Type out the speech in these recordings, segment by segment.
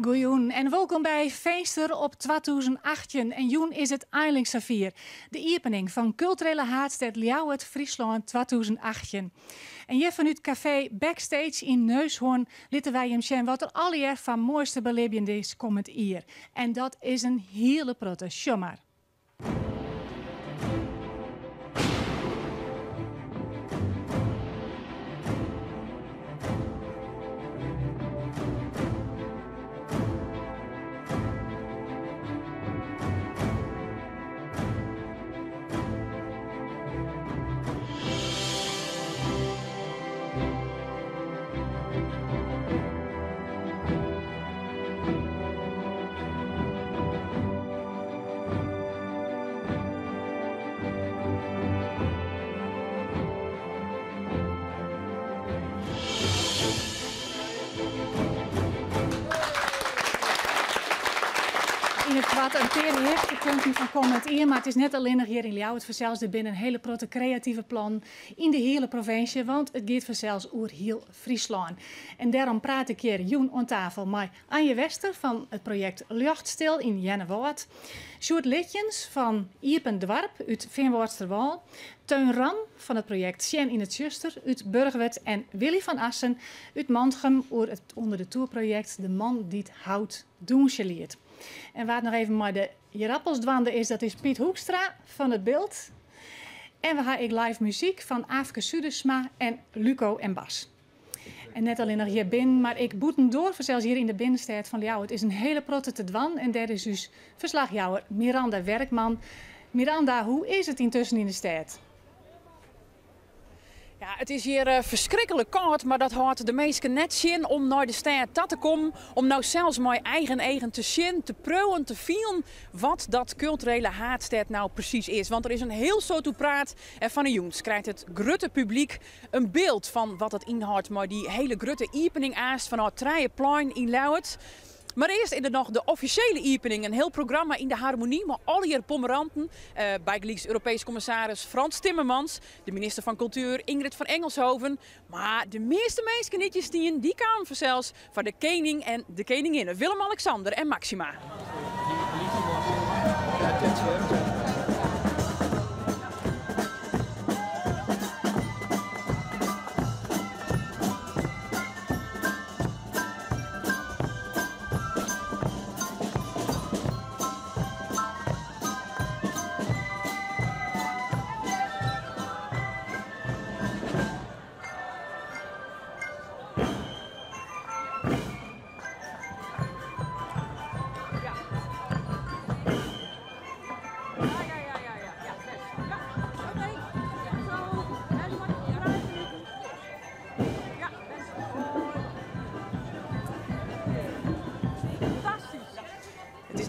Goejoen en welkom bij Feester op 2018. En joen is het Eilingse vier. De opening van culturele haardstad Ljouwert Friesland 2018. En hier vanuit café Backstage in Neushoorn lieten wij hem zien wat er alleer van mooiste belebend is komend hier. En dat is een hele protte sjommer. In het wat een tere hechte komt van komend jaar, maar het is net alleen nog hier in Ljouwert vanzelfs. Er binnen een hele grote creatieve plan in de hele provincie, want het gaat vanzelfs over heel Friesland. En daarom praat ik hier joen aan tafel met Anje Wester van het project Ljochtstil in Jennewoord, Sjoerd Litjens van Iepen Dwarp uit Veenwoordsterwal, Teun Ram van het project Sjen in het Zuster uit Burgwerd en Willy van Assen uit Mantgem onder de tourproject De Man die het hout doen leert. En waar het nog even maar de Jerappels dwande is, dat is Piet Hoekstra van het Beeld. En we hebben live muziek van Aafke Sudersma en Luco en Bas. En net alleen nog hier binnen, maar ik boeten door, zelfs hier in de binnenstad van Ljouwert. Het is een hele protte te dwan en daar is dus verslagjouwer Miranda Werkman. Miranda, hoe is het intussen in de stad? Ja, het is hier verschrikkelijk koud, maar dat houdt de meesten net zin om naar de stad te komen. Om nou zelfs maar eigen te zien, te proeven, te vielen wat dat culturele haardstad nou precies is. Want er is een heel soort praat en van de jongens krijgt het grutte publiek een beeld van wat het inhoudt. Maar die hele grutte opening aast van het Treienplein in Ljouwert. Maar eerst is er nog de officiële opening, een heel programma in de harmonie, maar alle hier pommeranten, bijgelijks Europees commissaris Frans Timmermans, de minister van Cultuur Ingrid van Engelshoven, maar de meeste mensen die kwamen vanzelfs van de koning en de koninginnen, Willem-Alexander en Maxima.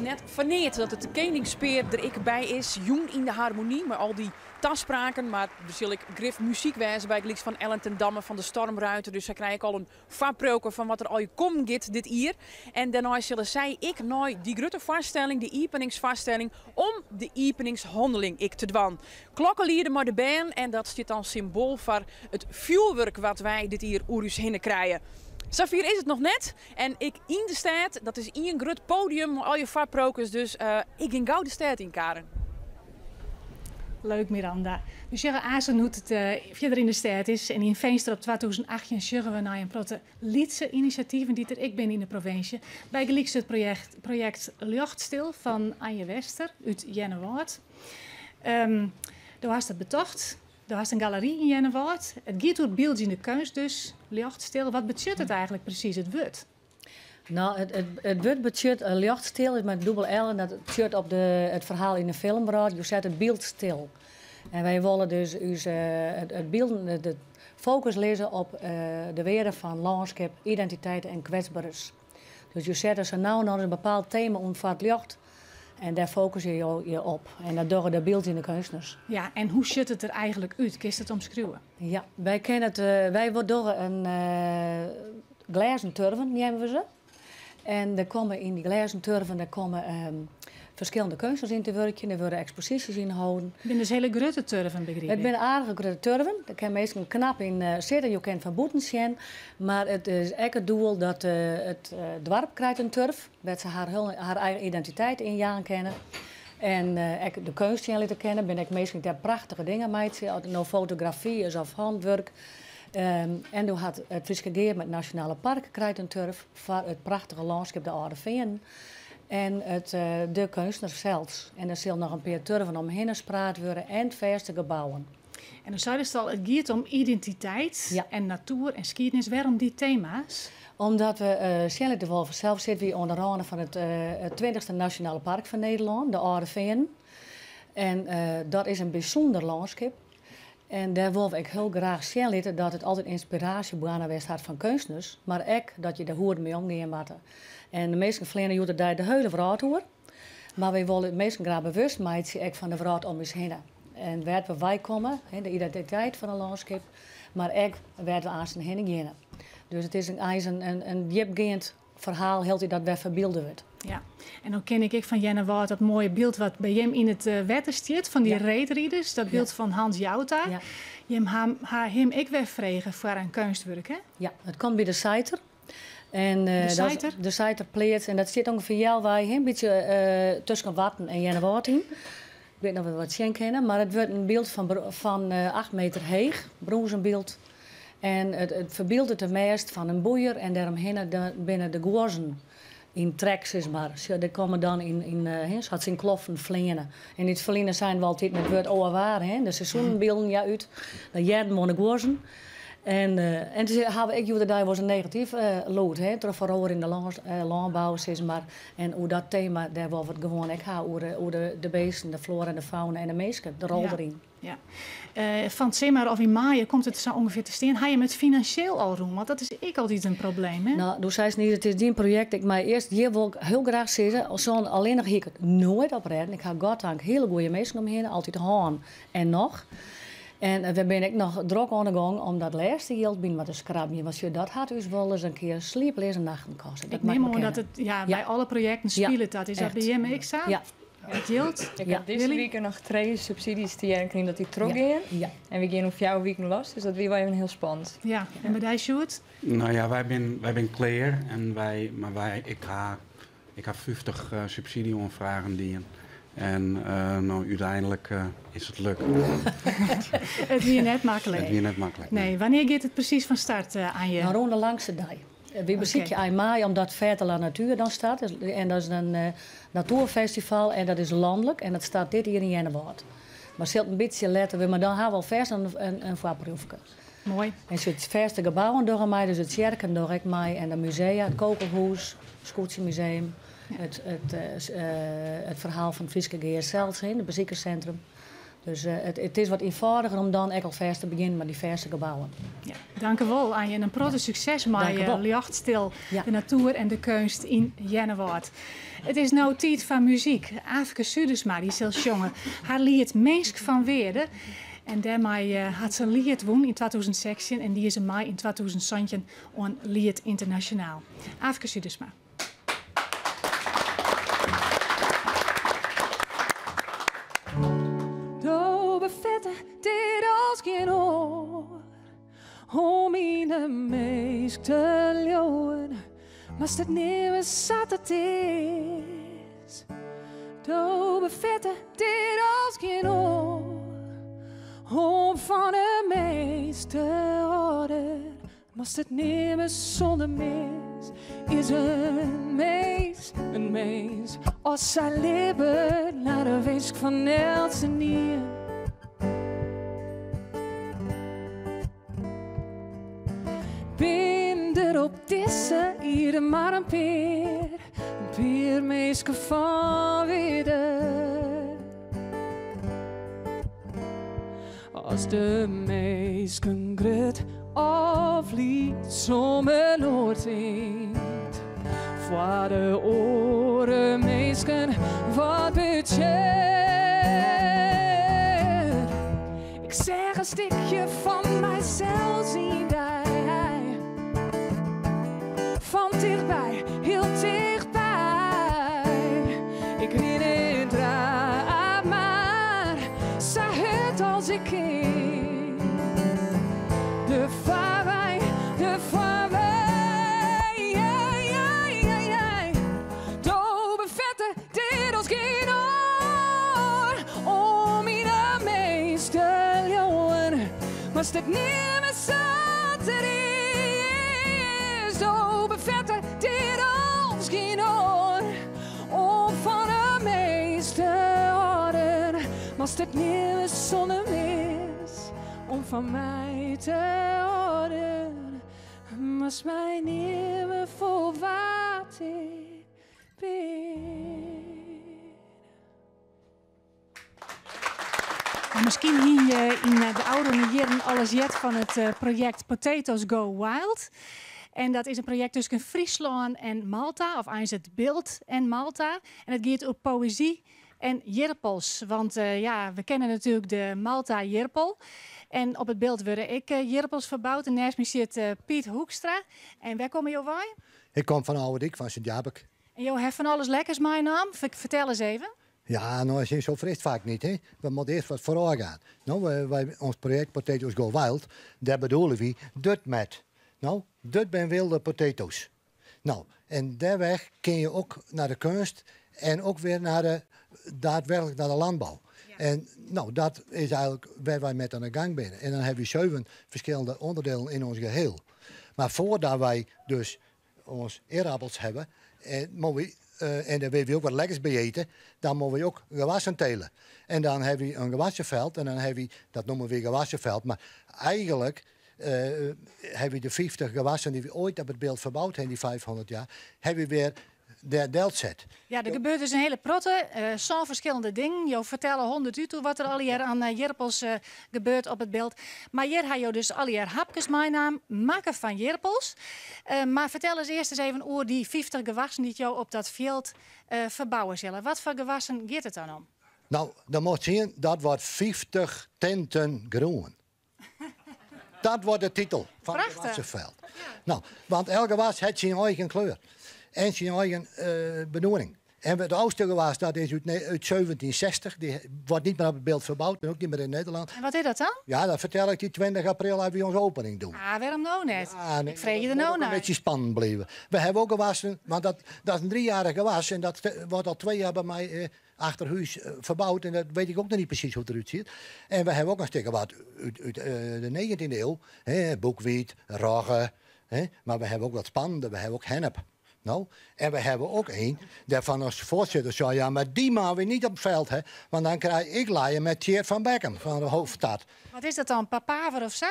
Net verneerd dat het de koningspeer er ik bij is, jong in de harmonie, maar al die taspraken, maar er zal ik grif muziek wijzen bij het van Ellen ten Damme van de Stormruiter, dus dan krijg ik al een vaproken van wat er al je komt dit hier. En daarna zullen zij ik nou die grote vaststelling, die openingsvaststelling, om de openingshandeling ik te dwan. Klokken lieden maar de baan en dat zit dan symbool voor het vuurwerk wat wij dit hier oerus hinnen krijgen. Safir is het nog net en ik in de stad, dat is in een groot podium, al je vaprokers, dus ik ging gauw de stad in Karen. Leuk Miranda. Dus zeggen Azen hoe het verder in de stad is en in Feester op 2018 zeggen we naar een protte liedse initiatieven die er ik ben in de provincie. Bij gelijks het project Ljochtstil van Anje Wester uit Jennewoord. Daar was het betocht. Er was een galerie in Jennewoord. Het gaat door beeldende kunst dus, Ljochtstil. Wat betekent het eigenlijk precies, het woord? Nou, het woord betekent Ljochtstil is met dubbel L en dat shirt op het verhaal in de film bracht. Je zet het beeld stil. En wij willen dus het focus lezen op de waarde van landschap, identiteit en kwetsbaarheid. Dus je zet er nou naar een bepaald thema omvat Ljocht. En daar focus je op. En dat doen de beeldende kunstenaars. Ja, en hoe ziet het er eigenlijk uit? Kun je het omschrijven? Ja, wij worden een glazen turven, nemen we ze. En er komen in die glazen turven verschillende kunstners in te werken. Er worden exposities in gehouden. Ik ben dus hele grote turven, begreep ik. Het zijn aardige grote turven. Daar kan meestal knap in zitten. Je kent van boeten zien. Maar het is echt het doel dat het dorp krijgt een turf. Dat ze haar eigen identiteit in jaren kennen. En ik de kunst in leren kennen. Ben ik meestal daar prachtige dingen mee. Of nou fotografie is of handwerk. En toen had het Frieske Geer met het Nationale Park krijgt een turf. Voor het prachtige landschap de Oude Veen. En de kunstenaars zelfs. En er zullen nog een paar turven omheen gespraat worden en verste gebouwen. En dan zei je al, het gaat om identiteit en natuur en geschiedenis. Waarom die thema's? Omdat we Sjelle de Wolven zelf zitten we onder andere van het 20e Nationale Park van Nederland, de Oude Veen. En dat is een bijzonder landschap. En daar wil ik heel graag zien dat het altijd inspiratie is van kunstenaars. Maar ook dat je de hoe mee omgaan moet. En de meeste vleenden doen daar de hele verhaal door. Maar we willen het meest graag bewust maken van de verhaal om ons heen. En waar wij komen, de identiteit van een landschap, maar ook waar we aan zijn heen gaan. Dus het is een diepgaand verhaal, heel dat weer verbeelden wordt. Ja, en dan ken ik van Jenne Wout dat mooie beeld wat bij hem in het wetter staat, van die reetrieders, dat beeld van Hans Jouta. Ja. Je hem ik weer vregen voor een kunstwerk, hè? Ja, het komt bij de Seiter. En, de Seiterpleert, en dat zit ongeveer jou wij een beetje tussen Watten en Jenne Wout in. Ik weet nog wel wat je kennen, maar het wordt een beeld van 8 meter hoog, bronzen beeld. En het verbeeldt het meest van een boeier en daaromheen binnen de gozen in trek, zeg maar. Die komen dan in kloffen vliegen. En die vliegen zijn wel altijd met het woord oorwaar, de seizoenbeelden uit. De jaren van de gozen. En toen hebben ik daar was een negatief lood, terug vooral in de landbouw, zeg maar. En hoe dat thema, daar wil het gewoon ik ga over de beesten, de flora en de fauna en de mensen, de rol erin. Ja. Van het zomer of in maart komt het zo ongeveer te staan. Ga je met financieel al doen? Want dat is ik altijd een probleem, hè? Nou, dus zei ze niet, het is die project. Ik maar eerst hier wil ik heel graag zeggen, alleen nog hier ik het nooit op redden. Ik ga goddank hele goede mensen omheen, altijd haan en nog. En we ben ik nog druk aan de gang om dat laatste geld binnen wat te schrappen. Want dat had dus wel eens een keer sleepleze nachten kosten. Ik neem aan dat het bij alle projecten speelt dat. Is dat bij hem ik sta? Ja. Ik heb deze week nog 2 subsidies die ik denk dat die teruggaan. Ja. En we gaan op jouw week nog los, dus dat weer wel even heel spannend. Ja, en bij die Sjoerd? Nou ja, wij zijn klaar en ik heb 50 subsidieonvragen die. En nou, uiteindelijk is het lukt. Het weer net makkelijk. Het weer net makkelijk. Nee, wanneer gaat het precies van start aan je? Nou, rond de langste dag. We bezieken in mei omdat Verte la Natuur dan staat. En dat is een natuurfestival en dat is landelijk. En dat staat dit hier in Jennewoud. Maar zult een beetje letten, maar dan hebben we al vers een voorproefje. Mooi. En het verste gebouwen door mij, dus het kerken door ik mij en de musea, het Kokelhoes, het Scootiemuseum, het verhaal van het Frieske Geer zelfs, het beziekerscentrum. Dus het is wat eenvoudiger om dan echt al vers te beginnen met die verse gebouwen. Ja, dank u wel aan je. Een grote succes met je Lichtstil, de natuur en de kunst in Jennewoud. Het is nou tijd van muziek. Afke Sudesma, die zal jongen. Haar lied Meensk van Weerde. En daarmee had ze een lied won in 2016 en die is in mei in 2017 een lied internationaal. Afke Sudesma. Dit als geen oor om in de meest te leeuwen, maar het nieuwe zat het is. Doe bevette dit als geen oor om van de meest te horen, maar het nieuwe zonder mis is een mees als zij leven naar de weesk van Elsenier. Binder op deze ieder maar een peer meeske van weder. Als de meesken grut afliet zomer noord zingt, voor de oren meesken wat budget. Ik zeg een stukje van mijzelf zien daar. Van dichtbij, heel dichtbij. Ik rin net als ik ken. De vaarwij, de vaarwij. Ja, ja, ja, ja. Dobe vette, dit als geen oor. Om in de meeste jongen. Maar het niet meer zat is. Dobe vette, dit als geen oor. Om van de meeste orden. Maar het niet meer zonder mis. Om van mij te horen, maar mij niet meer voor wat ik ben. Misschien hier in de oude jaren alles jet van het project Potatoes Go Wild. En dat is een project tussen Friesland en Malta, of eens het beeld en Malta. En het gaat op poëzie en jerpels. Want ja, we kennen natuurlijk de Malta jerpel. En op het beeld worden ik jerpels verbouwd. En naast me zit Piet Hoekstra. En waar komen jou wij? Ik kom van Ouderik, van Sint-Jabek. En jou hebt van alles lekkers, mijn naam. Vertel eens even. Ja, nou, is zo fris vaak niet, hè. We moeten eerst wat vooruit gaan. Nou, wij, ons project Potatoes Go Wild, daar bedoelen we dit met. Nou, dit zijn wilde potatoes. Nou, en daarweg kun je ook naar de kunst en ook weer naar de, daadwerkelijk naar de landbouw. Ja. En nou, dat is eigenlijk waar wij met aan de gang zijn. En dan hebben we 7 verschillende onderdelen in ons geheel. Maar voordat wij dus ons eerappels hebben, en daar willen we ook wat lekkers bij eten, dan moeten we ook gewassen telen. En dan hebben we een gewassenveld en dan hebben we, dat noemen we gewassenveld, maar eigenlijk hebben we de 50 gewassen die we ooit op het beeld verbouwd hebben, die 500 jaar, hebben we weer de delt zet. Ja, er gebeurt dus een hele protte, zo'n verschillende dingen. Je vertellen 100 uur toe wat er al hier aan jerpels gebeurt op het beeld. Maar hier ga je dus al hier hapjes mijn naam maken van jerpels. Maar vertel eens even over die 50 gewassen die jou op dat veld verbouwen zullen. Wat voor gewassen gaat het dan om? Nou, dan moet je zien, dat wordt 50 tinten groen. Dat wordt de titel van het gewassenveld. Ja. Nou, want elk gewas heeft zijn eigen kleur. En zijn eigen benoeming. En het oudste gewas, dat is uit 1760. Die wordt niet meer op het beeld verbouwd en ook niet meer in Nederland. En wat is dat dan? Ja, dat vertel ik die 20 april hebben we onze opening doen. Ah, waarom nou net? Ja, nee, ik vreeg je er nou naar. Een beetje spannend blijven. We hebben ook gewassen, want dat is een 3-jarig gewas. En dat wordt al 2 jaar bij mij achter huis verbouwd. En dat weet ik ook nog niet precies hoe het eruit ziet. En we hebben ook een stuk wat uit de 19e eeuw. Boekwiet, rogge. Maar we hebben ook wat spannende, we hebben ook hennep. Nou, en we hebben ook een, daar van ons voorzitter zei, ja, maar die maken we niet op het veld, hè, want dan krijg ik laaien met Tjeerd van Beckham van de hoofdstad. Wat is dat dan, papaver of zo?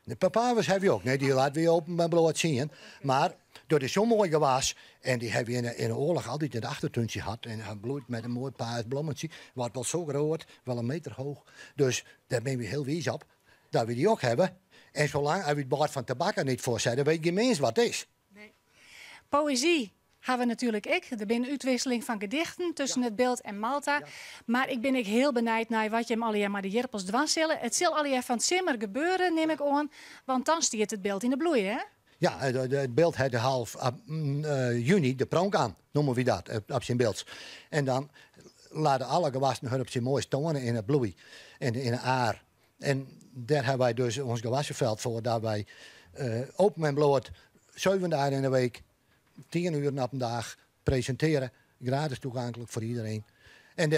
De papavers hebben we ook, nee, die laten we open met bloot zien. Maar dat is zo'n mooi gewas en die hebben we in de oorlog altijd in de achtertuintje gehad. En hij bloeit met een mooi paars blommetje, wordt wel zo groot, wel 1 meter hoog. Dus daar ben we heel wijs op, dat we die ook hebben. En zolang we het bord van tabak niet voorzetten, weet je mens wat het is. Poëzie hebben we natuurlijk er ben een uitwisseling van gedichten tussen het beeld en Malta. Ja. Maar ik ben heel benieuwd naar wat je hem alweer maar de jerpels dwars zullen. Het zal alweer van Zimmer gebeuren, neem ik aan, want dan stiert het beeld in de bloei, hè? Ja, het beeld had de half juni de pronk aan, noemen we dat, op zijn beeld. En dan laten alle gewassen hun op zijn mooie tonen in het bloei en in de aar. En daar hebben wij dus ons gewassenveld voor, dat wij open en bloot 7 dagen in de week, 10 uur op een dag presenteren, gratis toegankelijk voor iedereen. En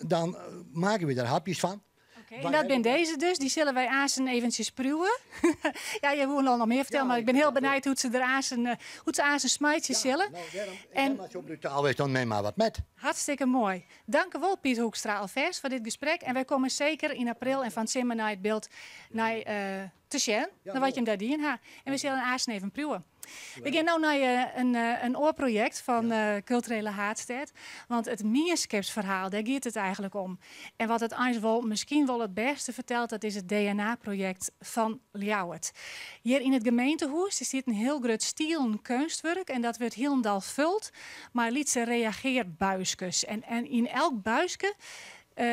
dan maken we er hapjes van. Okay, en dat ben deze dus, die zullen wij Azen eventjes proeven. Ja, je wil nog meer vertellen, maar ik ben heel benieuwd hoe ze Azen smuitjes zullen. Nou, en zo brutaal is, dan neem maar wat met. Hartstikke mooi. Dank u wel, Piet Hoekstra alvast voor dit gesprek. En wij komen zeker in april en van Zimmer naar het beeld naar te zien, naar wat je hem daar dien hebt. En we zullen Azen even proeven. We gaan nu naar een oorproject van Culturele Haatstad. Want het Mierskipsverhaal, daar gaat het eigenlijk om. En wat het misschien wel het beste vertelt, dat is het DNA-project van Ljouwert. Hier in het gemeentehuis zit een heel groot stielen kunstwerk. En dat wordt helemaal vult. Maar liet ze reageerbuisjes. En in elk buisje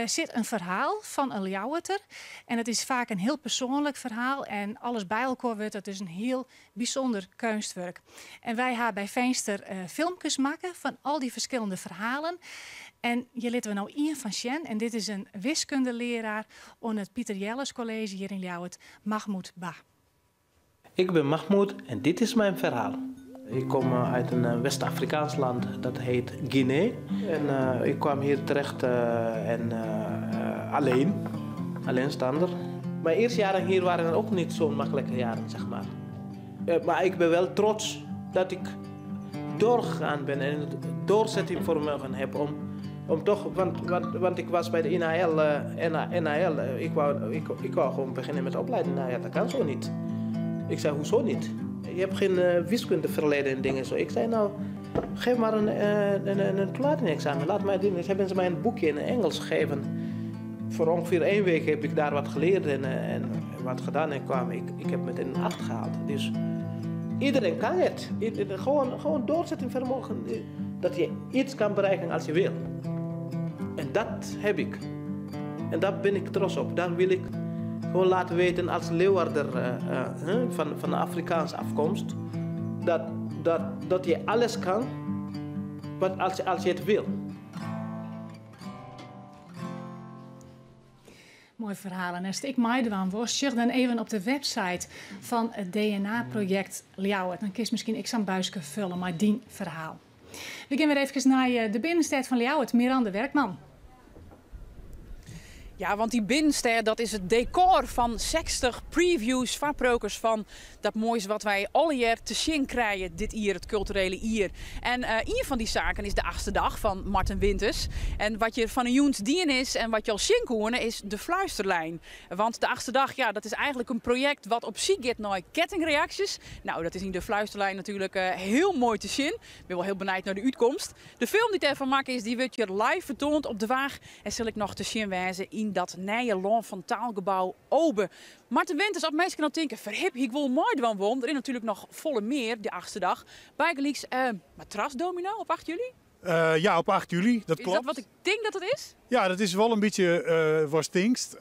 zit een verhaal van een Ljouwerter. En het is vaak een heel persoonlijk verhaal. En alles bij elkaar wordt het dus een heel bijzonder kunstwerk. En wij hebben bij Veenster filmpjes maken van al die verschillende verhalen. En hier laten we nou Ian van Sjen. En dit is een wiskundeleraar aan het Pieter Jelles College hier in Ljouwert, Mahmoud Ba. Ik ben Mahmoud en dit is mijn verhaal. Ik kom uit een West-Afrikaans land, dat heet Guinea. En ik kwam hier terecht alleenstaander. Mijn eerste jaren hier waren ook niet zo'n makkelijke jaren, zeg maar. Maar ik ben wel trots dat ik doorgegaan ben en het doorzettingsvermogen heb om toch, want ik was bij de NAL, ik wou gewoon beginnen met opleiden. Nou ja, dat kan zo niet. Ik zei, hoezo niet? Je hebt geen wiskundeverleden en dingen zo. Ik zei, nou, geef maar een toelating-examen. Laat mij doen. Dus hebben ze mij een boekje in Engels gegeven. Voor ongeveer 1 week heb ik daar wat geleerd en wat gedaan. En ik heb meteen een 8 gehaald. Dus iedereen kan het. Gewoon doorzettingsvermogen. Dat je iets kan bereiken als je wil. En dat heb ik. En daar ben ik trots op. Daar wil ik gewoon laten weten als Leeuwarder van Afrikaanse afkomst. Dat je alles kan, als je het wil. Mooi verhaal. En als ik Maidewaan was, check dan even op de website van het DNA-project Ljouwert. Dan kun je misschien ik zo'n buisje vullen, maar die verhaal. We gaan weer even naar de binnenstad van Ljouwert, Miranda Werkman. Ja, want die binnenstad, dat is het decor van 60 previews, varprokers van dat moois wat wij alle jaar te zien krijgen dit jaar, het culturele jaar. En een van die zaken is de 8e dag van Marten Winters. En wat je van een joens dien is en wat je al zien kon, is de fluisterlijn. Want de 8e dag, ja, dat is eigenlijk een project wat op zich gaat naar kettingreacties. Nou, dat is in de fluisterlijn natuurlijk heel mooi te zien. Ik ben wel heel benieuwd naar de uitkomst. De film die ervan maken is, die wordt je live vertoond op de Waag. En zal ik nog te zien wijzen in dat nieuwe Land van Taalgebouw Oben. Marten Winters, als mensen nou denken, verhip, ik wil mooi dan wonen. Er is natuurlijk nog volle meer, de 8e dag. Bijgelijks matrasdomino op 8 juli? Ja, op 8 juli, dat klopt. Is dat wat ik denk dat het is? Ja, dat is wel een beetje was tingst.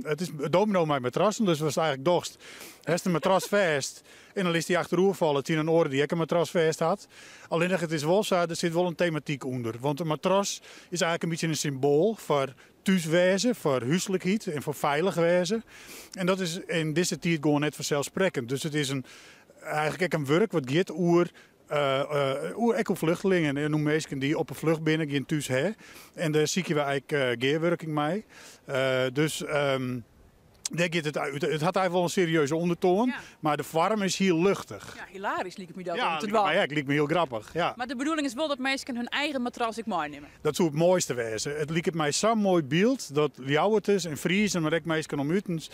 Het is domino met matrassen, dus was eigenlijk dorst. Hij is een matras vast en dan is hij achterover vallen. Het is een oren die ik een matras vast had. Alleen het is wel zo, er zit wel een thematiek onder. Want een matras is eigenlijk een beetje een symbool voor thuiswezen, voor huiselijkheid en voor veilig wezen. En dat is in deze tijd gewoon net vanzelfsprekend. Dus het is eigenlijk een werk wat gaat over vluchtelingen en mensen die op een vlucht binnen gaan thuis hè. En daar zie je eigenlijk geerwerking mee. Daar gaat het uit. Het had eigenlijk wel een serieuze ondertoon, maar de vorm is heel luchtig. Ja, hilarisch liep me dat. Ja, het liep me heel grappig. Ja. Maar de bedoeling is wel dat mensen hun eigen matras ik meenemen. Dat zou het mooiste wezen. Het liep mij zo'n mooi beeld dat Ljouwerters en Friesen, maar ook mensen om Utens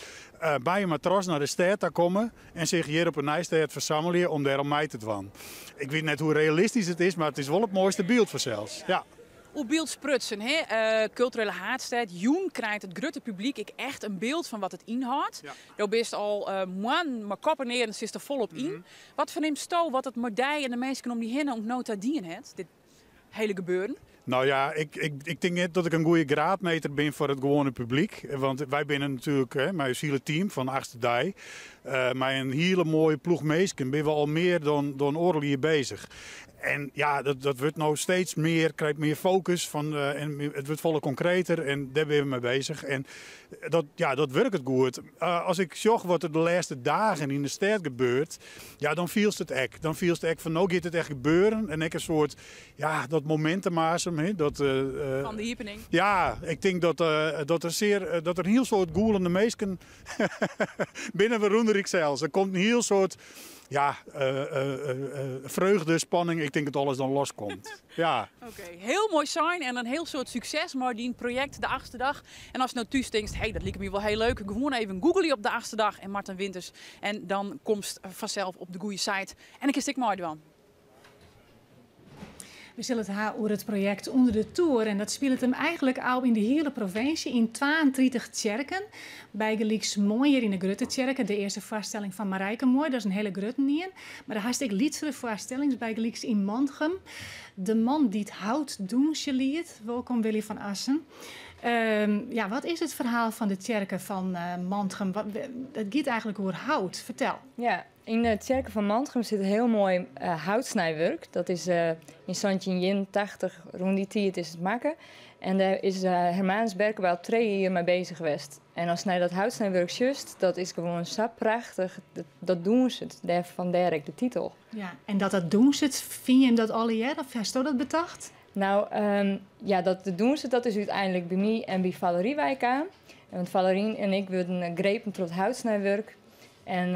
bij een matras naar de stad komen en zich hier op een nijstad verzamelen om daar om mij te doen. Ik weet net hoe realistisch het is, maar het is wel het mooiste beeld vanzelfs. Ja. Hoe beeld sprutsen, culturele haatstad. Joen krijgt het grote publiek echt een beeld van wat het inhoudt. Ja. Je bent al man, maar koppen neer en zit er volop in. Wat verneemt Sto wat het modij en de mensen om die heen ook nota dien het, dit hele gebeuren? Nou ja, ik denk net dat ik een goede graadmeter ben voor het gewone publiek. Want wij zijn natuurlijk met het hele team van 8e dag. Met een hele mooie ploeg mensen ben we al meer dan oorlog hier bezig. En ja, dat wordt nou steeds meer, krijgt meer focus van, en het wordt volle concreter en daar ben we mee bezig. En dat werkt het goed. Als ik zag wat er de laatste dagen in de stad gebeurt, ja, dan viel het echt. Dan viel het echt van, nou gaat het echt gebeuren. En ik een soort, ja, dat momentummaasem. Van de happening. Ja, ik denk dat er een heel soort goelende mensen binnen waaronder ik zelfs. Er komt een heel soort, ja, vreugde, spanning. Ik denk dat alles dan loskomt. Ja. Oké, heel mooi zijn en een heel soort succes, maar die project de 8e dag. En als je nou thuis denkt, hey, dat lijkt me wel heel leuk, gewoon even googlen op de 8e dag en Marten Winters. En dan komt vanzelf op de goede site. En ik is ik mooi dan. We zullen het hebben over het project Onder de Toer. En dat speelt hem eigenlijk al in de hele provincie in 32 kerken. Bijgelijks mooi hier in de Gruttekerken. De eerste voorstelling van Marijke Mooi, dat is een hele Gruttenier. Maar daar had ik liedere voorstellingen bijgelijks in Mantgem. De man die het hout doen liet. Welkom Willy van Assen. Ja, wat is het verhaal van de tjerken van Mantrum? Het gaat eigenlijk over hout. Vertel. Ja, in de tjerken van Mantrum zit een heel mooi houtsnijwerk. Dat is in 1980, rond die tijd is het maken. En daar is Hermanus Berken wel 2 jaar mee bezig geweest. En als hij dat houtsnijwerk just, dat is gewoon zo prachtig. Dat doen ze het. Vandaar ik de titel. Ja, en dat doen ze het, vind je hem dat alle jaar? Of hast je dat bedacht? Nou, ja, dat doen ze, dat is uiteindelijk bij mij en bij Valerie Wijk aan. Want Valerie en ik wilden grepen tot houtsnijwerk. En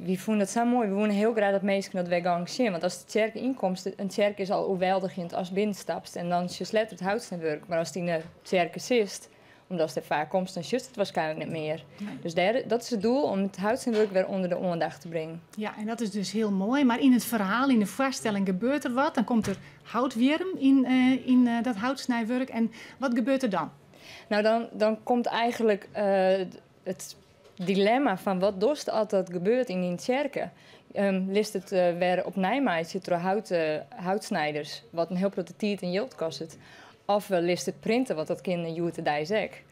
we vonden het zo mooi. We wonen heel graag dat mensen dat wij gaan zien. Want als de kerk inkomt, een kerk is al overweldigend als binnenstapt. En dan is je het houtsnijwerk. Maar als die in de kerk zit, omdat het vaak komt, dan is het waarschijnlijk niet meer. Nee. Dus dat is het doel, om het houtsnijwerk weer onder de aandacht te brengen. Ja, en dat is dus heel mooi. Maar in het verhaal, in de voorstelling gebeurt er wat. Dan komt er houtwierm in dat houtsnijwerk. En wat gebeurt er dan? Nou, dan komt eigenlijk het dilemma van wat dost altijd gebeurt in die kerken. List het weer op Nijmaatje door houtsnijders, wat een heel grote tijd en geld kost. Of list het printen, wat dat kind Joete Dijsek.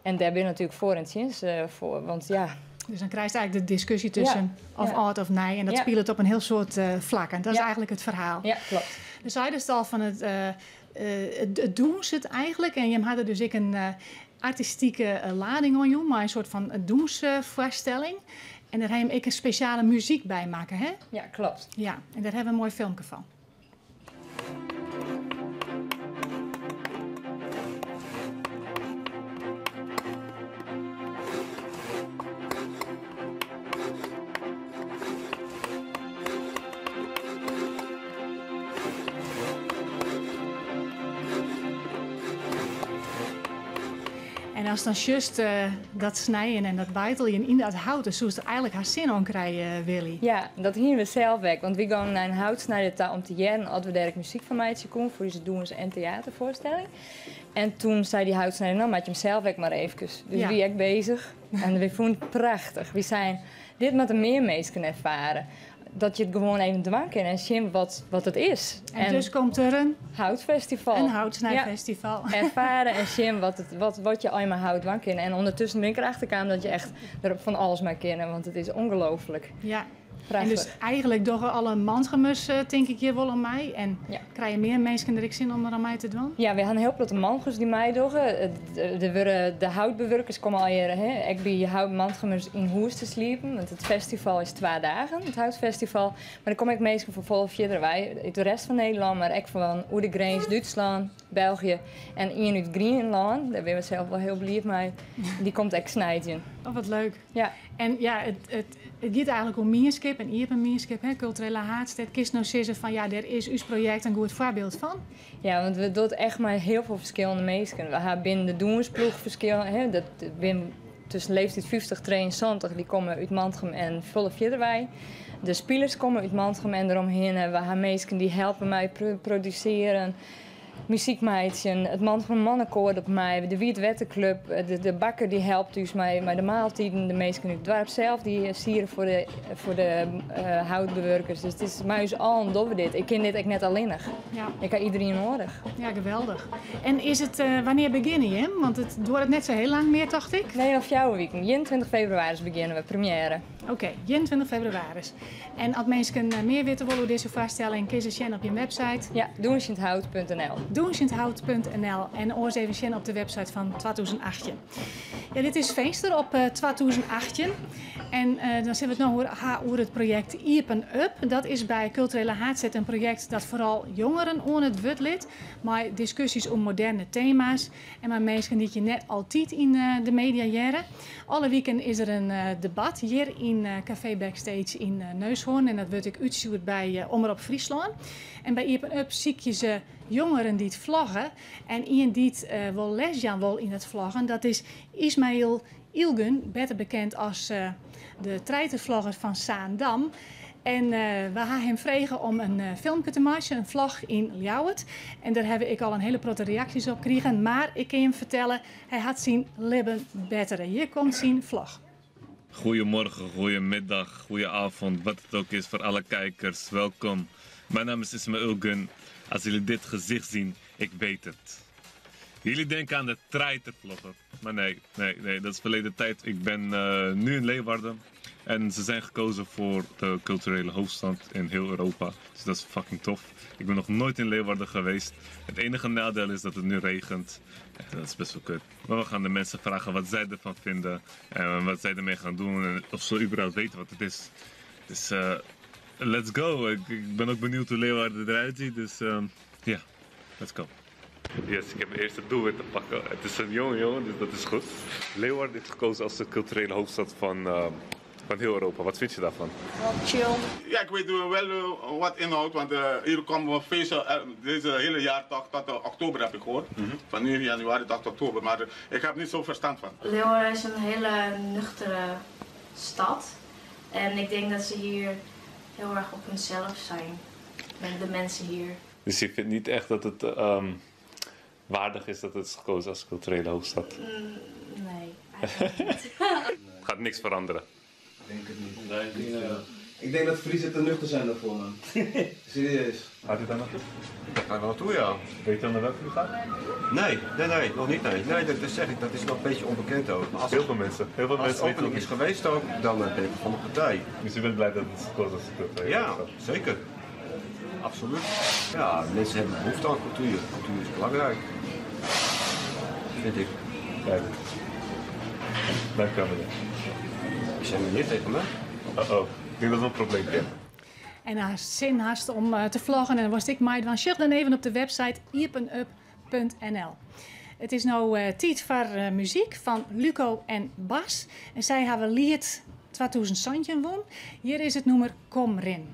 En daar ben je natuurlijk voor en sinds voor, want ja. Dus dan krijg je eigenlijk de discussie tussen of oud of nee. En dat speelt het op een heel soort vlakken. Dat is eigenlijk het verhaal. Ja, klopt. Dus zei dus al van het doen ze het eigenlijk. En je had er dus een artistieke lading aan jou, maar een soort van doensvoorstelling. En daar heb je een speciale muziek bij maken, hè? Ja, klopt. Ja, en daar hebben we een mooi filmpje van. En als dan juist dat snijden en dat bijteljen in dat hout, dus zoals er eigenlijk haar zin aan krijgen, Willy. Ja, dat hier we zelf weg. Want we gaan naar een houtsnijder om te jaren, als we daar muziek van mij komen voor deze doen en theatervoorstelling. En toen zei die houtsnijder, nou maak je hem zelf weg maar even. Dus wie ik bezig. En we vonden het prachtig. We zijn dit met een meer mensen kunnen ervaren. Dat je het gewoon even dwang kan en zien wat het is. En dus komt er een houtfestival. Een houtsnijfestival. Ja, ervaren en zien wat je eenmaal hout dwang kan. En ondertussen ben ik erachter gekomen dat je echt er van alles mee kan. Want het is ongelooflijk. Ja. Prachtig. En dus eigenlijk door alle mangemus, denk ik, hier wel aan mij. En krijg je meer mensen er zin om er aan mij te doen? Ja, we hebben heel veel mangemus die mij doen. De houtbewerkers komen al hier. Ik ben houtmangemus in Hoes te sliepen. Want het festival is 2 dagen, het houtfestival. Maar dan kom ik meestal voor vol verder uit de rest van Nederland. Maar ik van Oedegrens, Duitsland, België en in uit Groenland. Daar ben we zelf wel heel blij mee. Die komt ik snijden. Oh, wat leuk. Ja. En ja, het gaat eigenlijk om Mierskip en hier een Mierskip, culturele haardstad. Kies nou zeggen van ja, daar is uw project een goed voorbeeld van. Ja, want we doen echt maar heel veel verschillende mensen. We hebben binnen de doensploeg verschillen. Dat binnen tussen leeftijd 50 en 73, die komen uit Mantrum en volle Vierderwij. De spelers komen uit Mantrum en eromheen hebben we mensen die helpen mij produceren. Muziekmeidje, het Mantrum Mannenkoor op mij, de Wietwettenclub, de bakker die helpt dus mij met de maaltijden, de mensen in het dorp zelf die sieren voor de houtbewerkers. Dus het is mij dus al een doffe dit. Ik ken dit echt net alleenig. Ja. Ik heb iedereen nodig. Ja, geweldig. En is het, wanneer beginnen je? Want het duurt net zo heel lang meer, dacht ik? Nee, of jouw week. 21 februari beginnen we, première. Oké, 21 februari. En als mensen meer weten willen over deze voorstelling, kun je zien op je website. Ja, doensjenthout.nl. Doensjenthout.nl en oors even zien op de website van 2018. Ja, dit is Feester op 2018. En dan zullen we het nog over het project Iepen Up. Dat is bij Culturele Haardstad een project dat vooral jongeren aan het woord lid. Maar discussies om moderne thema's. En maar mensen die je net altijd in de media jaren. Alle weekend is er een debat hier in Café Backstage in Neushoorn. En dat wordt ik uitgestuurd bij Omroep Friesland. En bij Iepen Up zie je ze jongeren die het vlaggen. En iemand die het wel lesjan wil in het vlaggen. Dat is Ismail Ilgun, beter bekend als de treitervlogger van Zaandam. En we gaan hem vragen om een filmpje te maken, een vlag in Ljouwert. En daar heb ik al een hele grote reacties op gekregen. Maar ik kan hem vertellen, hij had zijn libben betteren. Hier komt zijn vlag. Goedemorgen, goedemiddag, goedenavond, wat het ook is voor alle kijkers. Welkom. Mijn naam is Ismail Ilgun. Als jullie dit gezicht zien, ik weet het. Jullie denken aan de treitervlogger. Maar nee, dat is verleden tijd. Ik ben nu in Leeuwarden. En ze zijn gekozen voor de culturele hoofdstad in heel Europa. Dus dat is fucking tof. Ik ben nog nooit in Leeuwarden geweest. Het enige nadeel is dat het nu regent. En dat is best wel kut. Maar we gaan de mensen vragen wat zij ervan vinden. En wat zij ermee gaan doen. En of ze überhaupt weten wat het is. Dus let's go. Ik ben ook benieuwd hoe Leeuwarden eruit ziet. Dus ja, let's go. Yes, ik heb mijn eerste doelwit te pakken. Het is een jongen, dus dat is goed. Leeuwarden is gekozen als de culturele hoofdstad van heel Europa. Wat vind je daarvan? Wel chill. Ja, ik weet wel wat inhoudt, want hier komen we feesten deze hele jaar tot oktober heb ik gehoord. Van nu januari tot oktober, maar ik heb niet zo verstand van. Leeuwarden is een hele nuchtere stad en ik denk dat ze hier heel erg op hunzelf zijn, met de mensen hier. Dus je vindt niet echt dat het waardig is dat het is gekozen als culturele hoofdstad? Nee, eigenlijk niet. Gaat niks veranderen? Ik denk het niet. Nee, ik denk dat Friese te nuchter zijn daarvoor, man. Serieus. Gaat u daar naartoe? Dat gaat wel naartoe, ja. Weet je dan naar welke u gaat? Nee, nog niet. Nee, dat zeg ik, dat is nog een beetje onbekend ook. Maar als heel veel mensen als het opening is geweest ook, dan ben ik van de partij. Dus u bent blij dat het is gekozen als culturele hoofdstad? Ja, zeker. Absoluut. Ja, mensen hebben behoefte aan cultuur. Cultuur is belangrijk. Vind ik. Duidelijk. Dank u wel. Je zijn meneer tegen me? Oh, ik denk dat we een probleem hebben. En hij zin haast om te vloggen en dan was ik mij dan check dan even op de website iepenup.nl. Het is nou tijd voor muziek van Luco en Bas. En zij hebben lied 2000 Sandjen won. Hier is het nummer Kom Rin.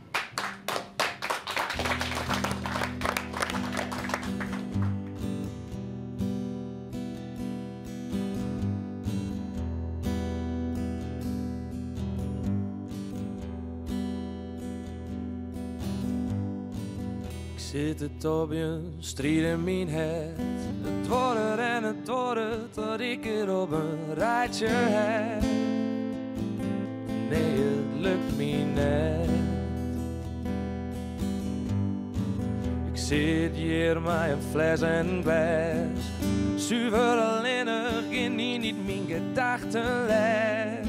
Zit het op je strijd in mijn het. Het wordt en het wordt tot ik er op een rijtje heb. Nee, het lukt me net. Ik zit hier met een fles en een glas. Zuiver alleenig in niet mijn gedachten lijst.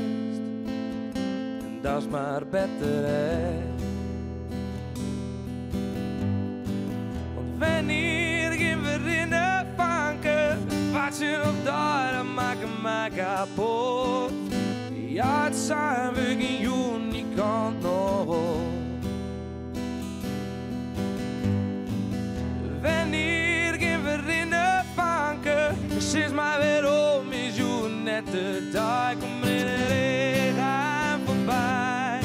En dat is maar beter hè. Wanneer gaan we in de vanken? Wat je op daar maken mij kapot. Ja, het zijn we geen unicant nog. Wanneer gaan we in de vanken? Sinds maar weer om is je net de dag. Kom in de regen voorbij.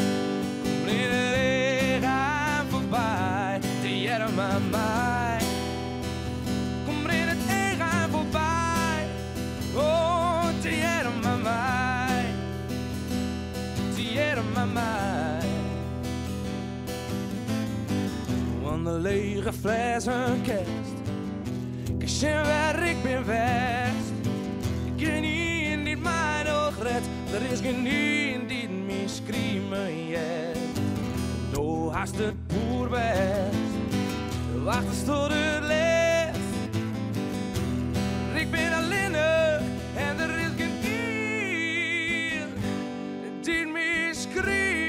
Kom in de regen voorbij. Die er maar mij. Van de lege fles een kerst. Ik zie waar ik ben west. Ik ken niet die mij nog red. Er is geen niet die me screamen yet. Nou haast het boer best. Wacht eens tot het licht. Ik ben alleenig en er is geen ier die me screamen.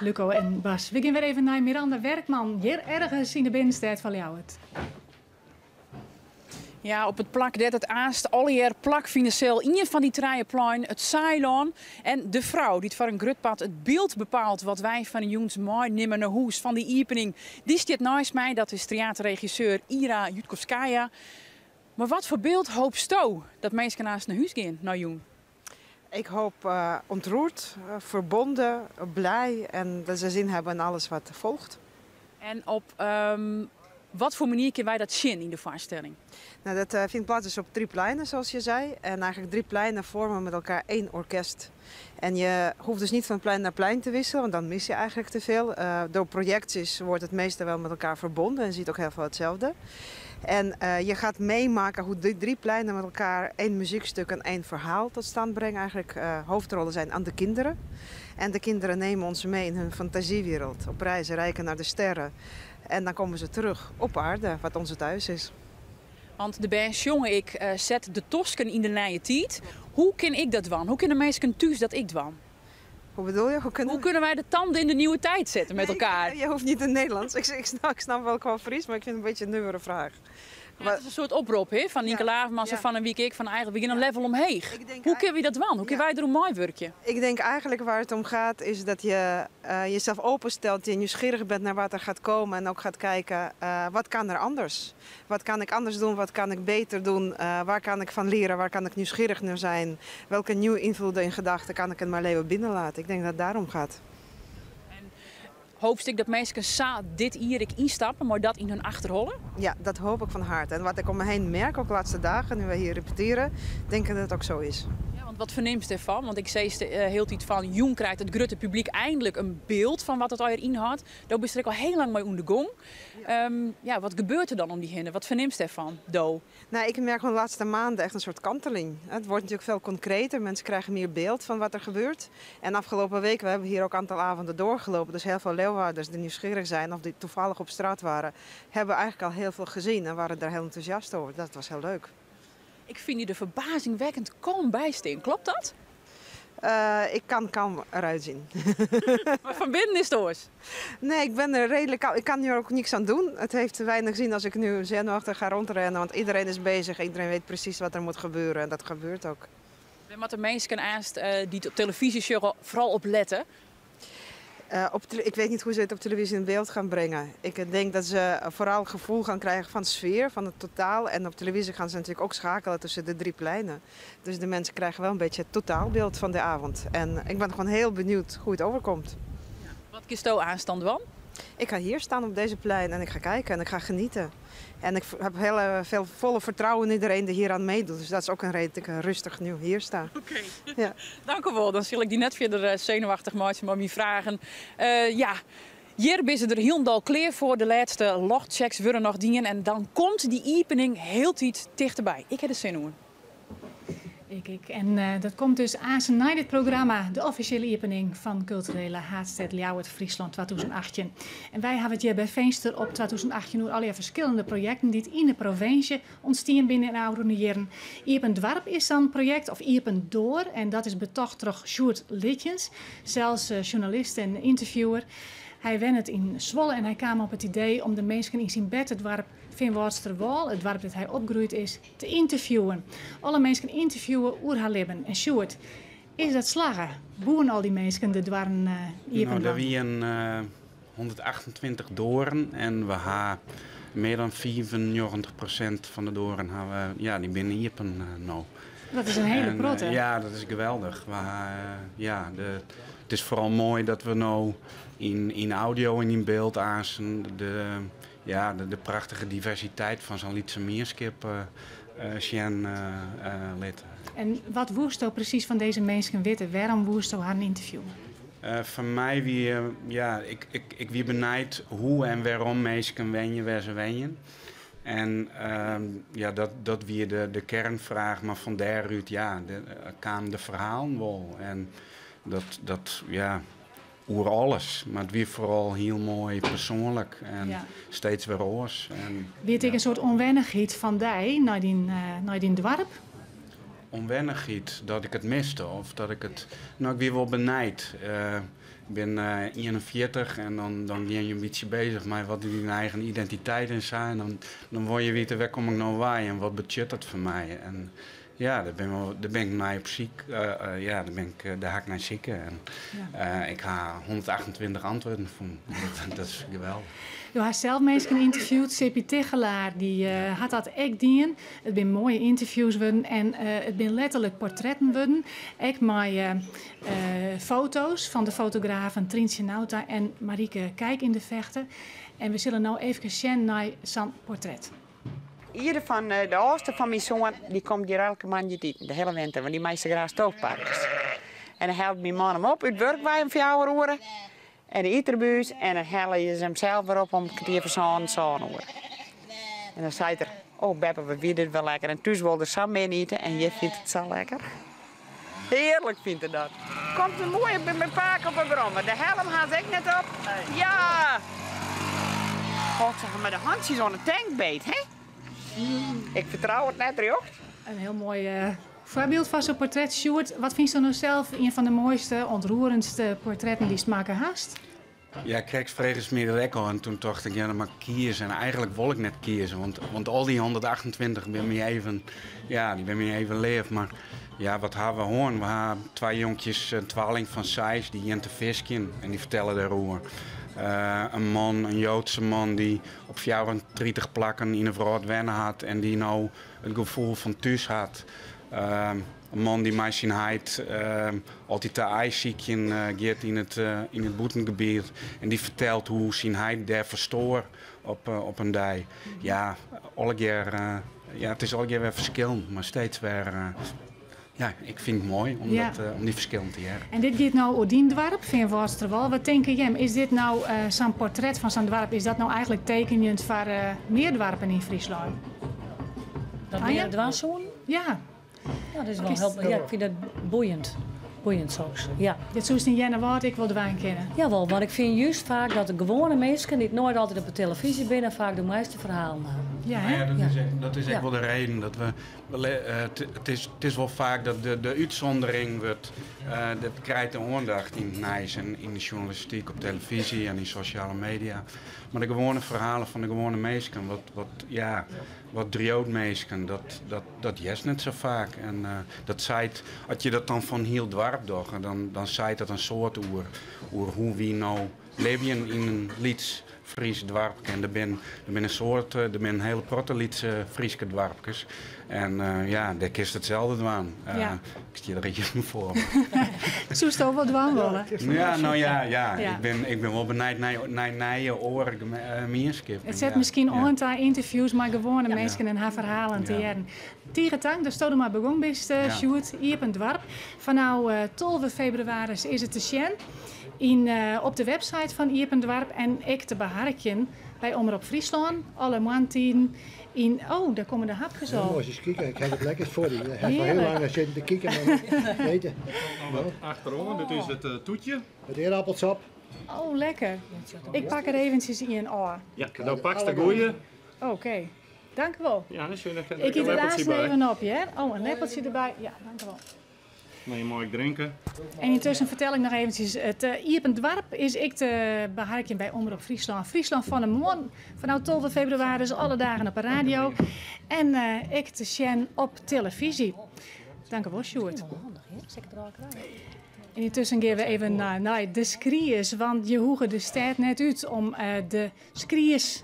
Luco en Bas. We gaan weer even naar Miranda Werkman. Hier ergens in de binnenstad van Ljouwert. Ja, op het plak dat het aast alweer plak financieel in van die treienplein, het Ceylon. En de vrouw die het voor een grutpad het beeld bepaalt wat wij van een jongens mooi nimmer naar huis van die opening. Die staat naast mij, dat is theaterregisseur Ira Jutkovskaya. Maar wat voor beeld hoopt Sto dat mensen naast naar huis gaan, naar jong? Ik hoop ontroerd, verbonden, blij en dat ze zin hebben in alles wat volgt. En op Wat voor manier kunnen wij dat zien in de voorstelling? Nou, dat vindt plaats dus op 3 pleinen, zoals je zei. En eigenlijk 3 pleinen vormen met elkaar 1 orkest. En je hoeft dus niet van plein naar plein te wisselen, want dan mis je eigenlijk te veel. Door projecties wordt het meeste wel met elkaar verbonden en je ziet ook heel veel hetzelfde. En je gaat meemaken hoe die 3 pleinen met elkaar 1 muziekstuk en 1 verhaal tot stand brengen. Eigenlijk hoofdrollen zijn aan de kinderen. En de kinderen nemen ons mee in hun fantasiewereld. Op reizen, reiken naar de sterren. En dan komen ze terug op aarde, wat onze thuis is. Want de band jongen, ik zet de tosken in de nije tijd. Hoe kan ik dat doen? Hoe kunnen mensen thuis dat ik doen? Hoe bedoel je? Hoe kunnen wij de tanden in de nieuwe tijd zetten met elkaar? Je hoeft niet in het Nederlands. Ik snap wel gewoon Fries, maar ik vind het een beetje een nieuwere vraag. Ja, het is een soort oproep hè? Van Nienke Lavermans of van een week ik van eigenlijk beginnen een level omheen. Hoe kunnen we dat doen? Hoe kunnen wij er een mooi werkje? Ik denk eigenlijk waar het om gaat is dat je jezelf openstelt, je nieuwsgierig bent naar wat er gaat komen en ook gaat kijken wat kan er anders? Wat kan ik anders doen? Wat kan ik beter doen? Waar kan ik van leren? Waar kan ik nieuwsgierig naar zijn? Welke nieuwe invloeden en gedachten kan ik in mijn leven binnenlaten? Ik denk dat het daarom gaat. Hoop ik dat mensen dit hier instappen, maar dat in hun achterhollen? Ja, dat hoop ik van harte. En wat ik om me heen merk, ook de laatste dagen, nu we hier repeteren, denk ik dat het ook zo is. Ja, want wat verneemt je ervan? Want ik zei heel tijd van, jong krijgt het grote publiek eindelijk een beeld van wat het alweer inhoudt. Daar ben ik al heel lang mee aan de gong. Ja, wat gebeurt er dan om die heen? Wat verneemt je ervan, Do? Nou, ik merk van de laatste maanden echt een soort kanteling. Het wordt natuurlijk veel concreter. Mensen krijgen meer beeld van wat er gebeurt. En afgelopen week, we hebben hier ook een aantal avonden doorgelopen. Dus heel veel Leeuwarders die nieuwsgierig zijn of die toevallig op straat waren, hebben eigenlijk al heel veel gezien en waren daar heel enthousiast over. Dat was heel leuk. Ik vind die er verbazingwekkend kalm bij staan. Klopt dat? Ik kan kalm eruit zien. Maar van binnen is het oors? Nee, ik ben er redelijk kalm. Ik kan hier ook niks aan doen. Het heeft weinig zin als ik nu zenuwachtig ga rondrennen. Want iedereen is bezig. Iedereen weet precies wat er moet gebeuren. En dat gebeurt ook. Wat de mensen die op televisie vooral op letten. Ik weet niet hoe ze het op televisie in beeld gaan brengen. Ik denk dat ze vooral gevoel gaan krijgen van de sfeer, van het totaal. En op televisie gaan ze natuurlijk ook schakelen tussen de 3 pleinen. Dus de mensen krijgen wel een beetje het totaalbeeld van de avond. En ik ben gewoon heel benieuwd hoe het overkomt. Ja. Wat kiest jou aanstand van? Ik ga hier staan op deze plein en ik ga kijken en ik ga genieten. En ik heb heel veel volle vertrouwen in iedereen die hier aan meedoet. Dus dat is ook een reden dat ik rustig nu hier sta. Oké. Ja. Dank u wel. Dan zal ik die net verder zenuwachtig maken, maar me vragen. Ja, hier is er helemaal klaar voor. De laatste luchtchecks worden nog dienen. En dan komt die opening heel tijd dichterbij. Ik heb de zenuwen. En dat komt dus aan na dit programma, de officiële opening van Culturele Haardstad Ljouwert Friesland 2018. En wij hebben het hier bij Veenster op 2018 door allerlei verschillende projecten die in de provincie ontstaan binnen in oude jaren. Iepen Dwarp is dan een project, of Iepen Door, en dat is betocht door Sjoerd Litjens, zelfs journalist en interviewer. Hij went het in Zwolle en hij kwam op het idee om de mensen in zijn bed het dorp Finwoudsterwal, het dorp dat hij opgegroeid is, te interviewen. Alle mensen interviewen over haar leven. En Sjoerd, is dat slagen? Boeren al die mensen de dwarren hier? Nou, er waren 128 doren en we hebben meer dan 95% van de doren hebben, ja, die binnen Iepen nou. Dat is een hele prot, hè? Ja, dat is geweldig. Het is vooral mooi dat we nou in audio en in beeld aanzien de prachtige diversiteit van zo'n Lietse Meerskip zien lid. En wat woest nou precies van deze mensen weten? Waarom woest nou haar een interview? Van mij ik wie benijd hoe en waarom mensen wenjen waar ze wenjen. En dat weer de kernvraag, maar van daaruit kwam de verhaal wel. En dat over alles, maar het weer vooral heel mooi persoonlijk en steeds weer oors. Weet ik een soort onwennigheid van die naar die dorp? Onwennigheid, dat ik het miste of dat ik het, nou ik weer wel benijd. Ik ben 41 en dan ben je een beetje bezig met wat die eigen identiteit in zijn. Dan word je weten, waar kom ik nou bij en wat betekent dat voor mij. En ja, daar ben ik naar op ziek. Daar ga ik naar zieken. En ik ga 128 antwoorden van. Dat is geweldig. Je hebt zelf mensen geïnterviewd. Sepie Tegelaar die had dat ook dien. Het zijn mooie interviews worden en het zijn letterlijk portretten worden. Ik met foto's van de fotografen Trientje Nauta en Marieke Kijk in de Vechten. En we zullen nou even zien naar zijn portret. Ieder van de oudste van mijn zoon, die komt hier elke maand eten, de hele winter, want die meeste graag stoofparkers. En dan helpt mijn man hem op uit werk bij hem 4 uur. En de eterbuis en dan hellen je hem zelf weer op om een kwartier van zo'n uur. En dan zei er, oh Beppe, we vinden het wel lekker. En thuis wilde Sam mee eten en je vindt het zo lekker. Heerlijk vindt hij dat. Komt een mooie bij mijn paak op een brommer. De helm had ik net op. Ja! God, zeg maar de handjes aan de tankbeet, hè? Ik vertrouw het net, joh. Een heel mooi voorbeeld van zo'n portret. Sjoerd, wat vind je nou zelf een van de mooiste, ontroerendste portretten die je maken haast? Ja, ik kreeg vredesmiddag record en toen dacht ik, ja, dan mag ik kiezen. En eigenlijk wil ik net kiezen, want al die 128 ben me even, ja, die ben me even leef. Maar ja, wat hebben we hoorn? We hebben 2 jonkjes, een tweeling van 6, die in te visken en die vertellen daarover. Een man, een Joodse man die op 34 plakken in een vrouw wennen had en die nou het gevoel van thuis had. Een man die mij zijn heid altijd te ijsziekje gaat in het boetengebied. En die vertelt hoe zijn heid daar verstoor op een dag. Ja, alle keer, het is alle keer weer verschillend, maar steeds weer... ja, ik vind het mooi om die verschillen te hebben. En dit gaat nou over die dorp, van Worsterwal. Wat denk je? Is dit nou zo'n portret van zo'n dorp? Is dat nou eigenlijk tekenend voor meer dorpen in Friesland? Dat meer het was zo'n? Ja. Ja, dat is wel heel, ja, ik vind dat boeiend. Boeiend soms, ja. Dit zoals in Jenne Woord, ik wil de wijn kennen. Jawel, maar ik vind juist vaak dat de gewone mensen die nooit altijd op de televisie binnen vaak de meeste verhalen hebben. Ja, hè? Ja, dat is echt wel de reden. Dat het is wel vaak dat de uitzondering wordt, dat krijgt de aandacht in het nieuws en in de journalistiek op televisie en in sociale media. Maar de gewone verhalen van de gewone mensen, wat driehoutmeesken, dat is net zo vaak. En dat zijt, als je dat dan van heel dorp doet, dan zijt dat een soort over hoe wie nou leven in een Lieds Fries dorp. En er ben een hele protte Liedse Frieske dorpjes. En daar kist hetzelfde aan. Ik zie er iets voor. Zoest je ook wat dwaan willen? Ja, nou ja. Ik ben wel benijd naar je oren meerskip. Het zet misschien aan interviews met gewone mensen en haar verhalen te jaren. Tierentank, daar stond maar begonnen best, Sjoerd, hier op een dorp. Vanaf 12 februari is het te zien op de website van Ierpendwarp en ik te beharken bij Omroep Friesland. Alle maanden daar komen de hapjes al. Mooi eens kijken, ik heb het lekker voor die. Hij heeft al heel lang zitten te kijken en eten. Achterom, dit is het toetje. Het eerappelsap. Oh, lekker. Ik pak er eventjes in. Ja, dan pak de goeie. Oké, dank u wel. Ja, dan zit er ik eet de laatste even op, hè? Oh, een lepeltje erbij. Ja, dank u wel. Maar je mag drinken. En intussen vertel ik nog eventjes, het Ierpendwarp is ik te beharken bij Omroep Friesland. Friesland van de Moon, vanaf 12 februari, dus alle dagen op de radio. En ik te zien op televisie. Dank u wel, Sjoerd. En intussen gaan we even naar de skriers, want je hoegen de stad net uit om de skriers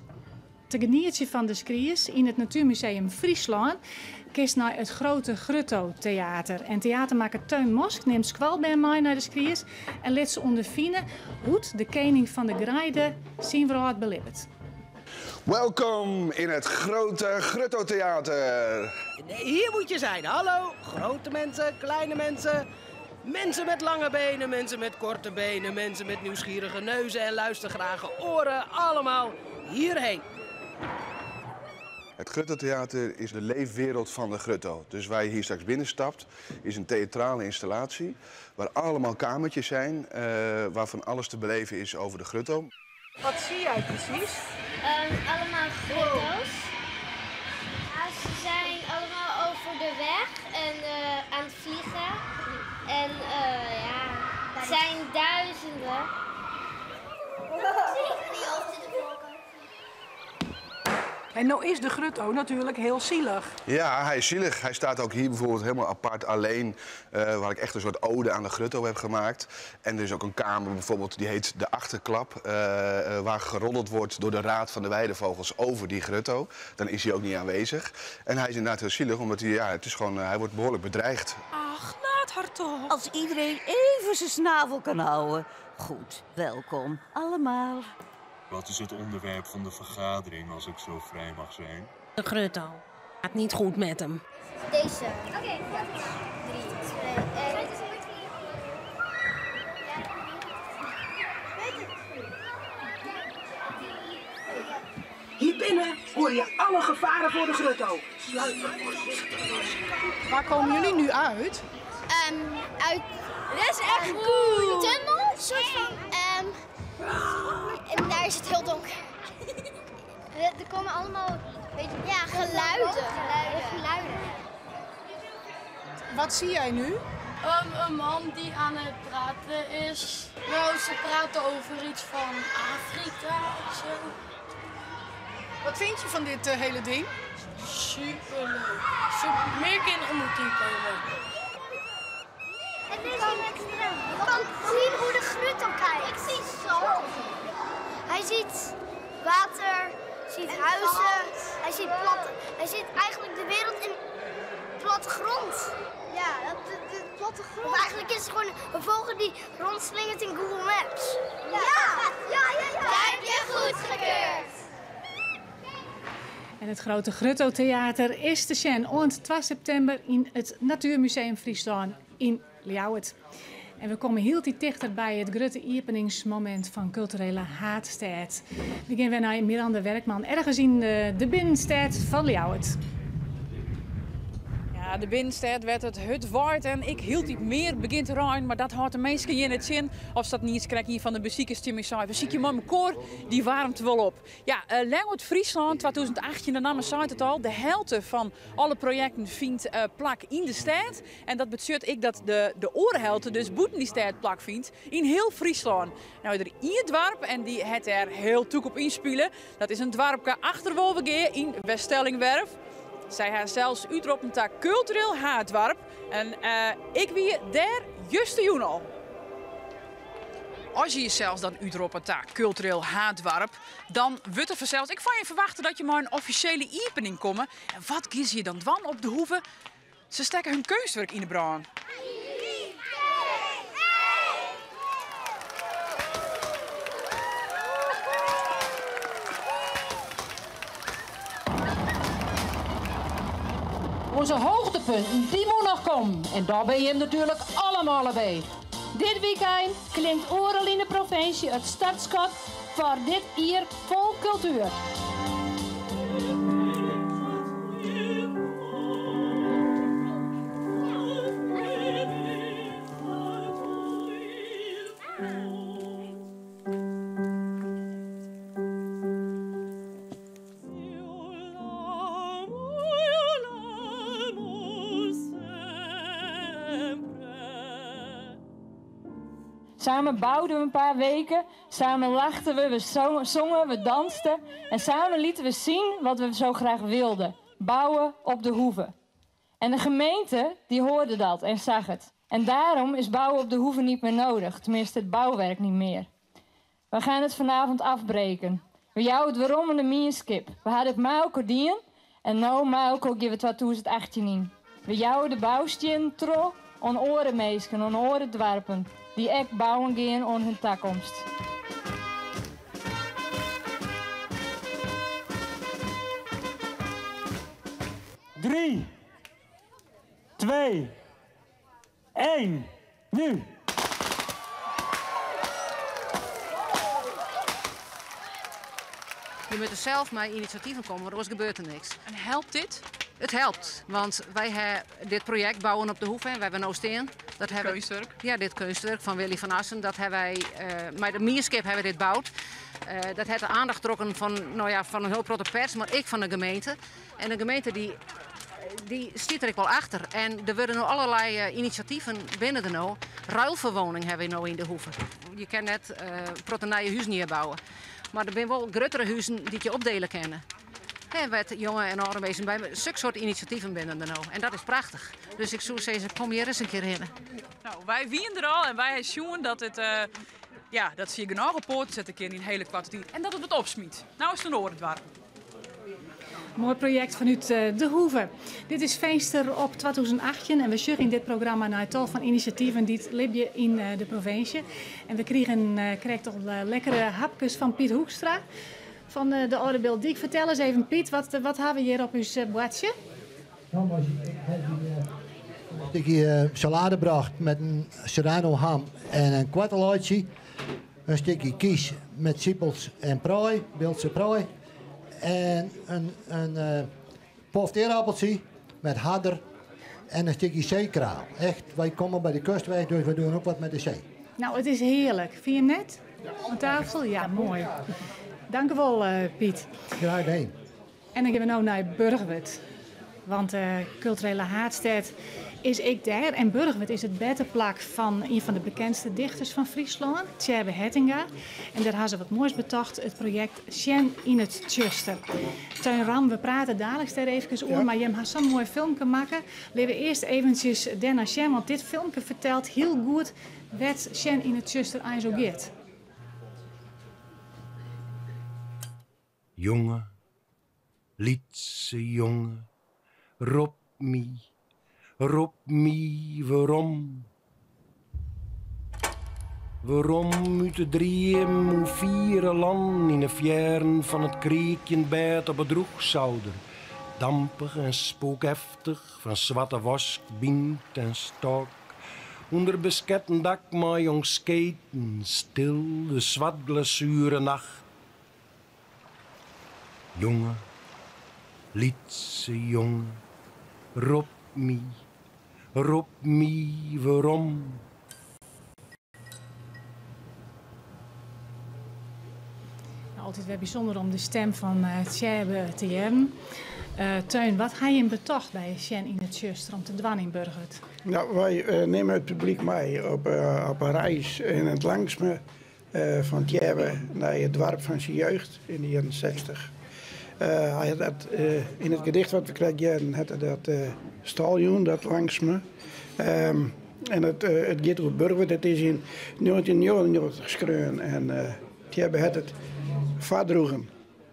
te genieten van de skriers in het Natuurmuseum Friesland. Kies naar het grote Grutto Theater. En theatermaker Teun Mosk neemt squal bij mij naar de skriers en laat ze ondervinden hoe de koning van de Graide zien vrouw beleefd. Welkom in het grote Grutto Theater. Hier moet je zijn. Hallo, grote mensen, kleine mensen. Mensen met lange benen, mensen met korte benen, mensen met nieuwsgierige neuzen en luistergrage oren. Allemaal hierheen. Het Grutto Theater is de leefwereld van de Grutto. Dus waar je hier straks binnenstapt, is een theatrale installatie waar allemaal kamertjes zijn, waarvan alles te beleven is over de Grutto. Wat zie jij precies? Allemaal Grutto's. Ze zijn allemaal over de weg en aan het vliegen. En het zijn duizenden. En nou is de Grutto natuurlijk heel zielig. Ja, hij is zielig. Hij staat ook hier bijvoorbeeld helemaal apart alleen, waar ik echt een soort ode aan de Grutto heb gemaakt. En er is ook een kamer bijvoorbeeld, die heet de Achterklap, waar geroddeld wordt door de Raad van de Weidevogels over die Grutto. Dan is hij ook niet aanwezig. En hij is inderdaad heel zielig, omdat hij wordt behoorlijk bedreigd. Ach, laat haar toch. Als iedereen even zijn snavel kan houden. Goed, welkom allemaal. Wat is het onderwerp van de vergadering, als ik zo vrij mag zijn? De Grutto. Gaat niet goed met hem. Deze. Oké. 3, 2, 1. Hier binnen hoor je alle gevaren voor de Grutto. Sluit maar voorzichtig. Waar komen jullie nu uit? Uit... Dit is echt cool. Tunnel, soort van. En daar is het heel donker. Er komen allemaal, weet je, geluiden. Wat zie jij nu? Een man die aan het praten is. Nou, ze praten over iets van Afrika of zo. Wat vind je van dit hele ding? Superleuk. Meer kinderen moeten hier komen. En deze je kan zien hoe de Grutto kijkt. Ik zie zand. Hij ziet water, ziet huizen, hij ziet eigenlijk de wereld in plattegrond. Ja, de plattegrond. Of eigenlijk is het gewoon een vogel die rondslingert in Google Maps. Ja. Daar heb je goed gekeurd. En het grote Grutto Theater is te zien op 2 september in het Natuurmuseum Friesland in Ljouwert. En we komen heel dichter bij het grote openingsmoment van culturele Haatstad. We gaan weer naar Miranda Werkman, ergens in de binnenstad van Ljouwert. Ja, de binnenstad werd het waard en ik hield niet meer begint te rijden, maar dat houdt de meesten in het zin. Of dat niet krijg hier van de beziekers Timmy zei, we zien je maar mijn koor, die warmt wel op. Ja, Ljouwert Friesland 2018, de naam zei het al, de helft van alle projecten vindt plak in de stad. En dat betekent ik dat de orenhelte dus buiten die stad plak vindt in heel Friesland. Nou, er is een dorp en die het er heel toek op inspelen. Dat is een dorpje achter Wolvergeer in Weststellingwerf. Zij heeft zelfs uitroepen naar cultureel haatdorp. En ik wie daar juist de al. Als je jezelf dan uitroepen naar cultureel haatdorp, dan wordt er vanzelfs. Ik van je verwachten dat je maar een officiële opening komt. En wat kies je dan op de hoeve? Ze steken hun kunstwerk in de brand. Onze hoogtepunten, die moet nog komen. En daar ben je hem natuurlijk allemaal bij. Dit weekend klinkt overal in de provincie het startschot voor dit jaar vol cultuur. Samen bouwden we een paar weken, samen lachten we zongen, we dansten en samen lieten we zien wat we zo graag wilden. Bouwen op de hoeve. En de gemeente die hoorde dat en zag het. En daarom is bouwen op de hoeve niet meer nodig, tenminste het bouwwerk niet meer. We gaan het vanavond afbreken. We jouwen het waarom in de mierskip. We hadden het Mauko dien en nou Mauko geven we 2018 in. We jouwen de bouwstien tro on oren meesken, on oren dwarpen. Die echt bouwen gaan aan hun toekomst. Drie, 2, 1, nu! Je moet er zelf maar initiatieven komen, maar er gebeurt er niks. En helpt dit? Het helpt, want wij hebben dit project Bouwen op de Hoeve, waar we nou staan. Dat kunstwerk? Ja, dit kunstwerk van Willy van Assen. Dat hebben wij, met de Mierskip hebben we dit gebouwd. Dat heeft de aandacht getrokken van een heel grote pers, maar ik van de gemeente. En de gemeente die stiet er wel achter. En er worden nu allerlei initiatieven binnen de nou. Ruilverwoning hebben we nu in de Hoeve. Je kan net protonije huizen neerbouwen. Maar er zijn wel grotere huizen die je opdelen kennen. En wat jongen en oude mensen bij me, zulke soort initiatieven binnen er nou. En dat is prachtig. Dus ik zou zeggen, kom hier eens een keer in. Nou, wij wieren er al en wij zien dat het, dat zie je genoeg op poort zet een keer in een hele kwartier. En dat het wat opsmiet. Nou is het een orendwarp. Mooi project vanuit De Hoeve. Dit is Feester op 2018 en we zorgen in dit programma naar tal van initiatieven die libje in de provincie. En we krijgen toch lekkere hapjes van Piet Hoekstra van de Oude Beeldijk. Vertel eens even Piet, wat hebben we hier op uw bordje? Ik heb hier salade gebracht met een serrano ham en een kwartelootje. Een stukje kies met siepels en prooi, Beeldse prooi. En een poft eerappeltje met hadder en een stukje zeekraal. Echt, wij komen bij de kustweg, dus we doen ook wat met de zee. Nou, het is heerlijk. Vind je hem net? Aan tafel? Ja, mooi. Dank u wel, Piet. Graag gedaan. En dan gaan we nu naar Burgwerd. Want culturele haardstad is ik daar. En Burgwerd is het beddenplak van een van de bekendste dichters van Friesland, Tjerbe Hettinga. En daar hebben ze wat moois betocht, het project Sjen in het Tjuster. Teun Ram, we praten dadelijk daar even over, maar je hebt zo'n mooi filmpje maken. Laten we eerst eventjes naar Sjen, want dit filmpje vertelt heel goed wat Sjen in het Tjuster aan zo gaat. Jongen, lietse jongen, roep me, waarom? Waarom uit de 3 of 4 land in de fjern van het kreekjenbed op het droegzouder, dampig en spookheftig van zwarte wask, bint en stok, onder besketten dak maar jong sketen, stil de zwart glazure nacht. Jongen, lietse jongen, roep me, waarom? Nou, altijd weer bijzonder om de stem van Tjerbe te horen. Teun, wat ga je in betocht bij Sjen in het Tjuster om te dwan in Burgwerd? Nou, wij nemen het publiek mee op een reis in het langsme van Tjerbe naar het dorp van zijn jeugd in de jaren 60. Hij had dat, in het gedicht wat we kregen, had hij dat staljoen, dat langs me. En het gaat over Burgwerd. Het is in 1999 geschreven en Tjerbe had het vadroegen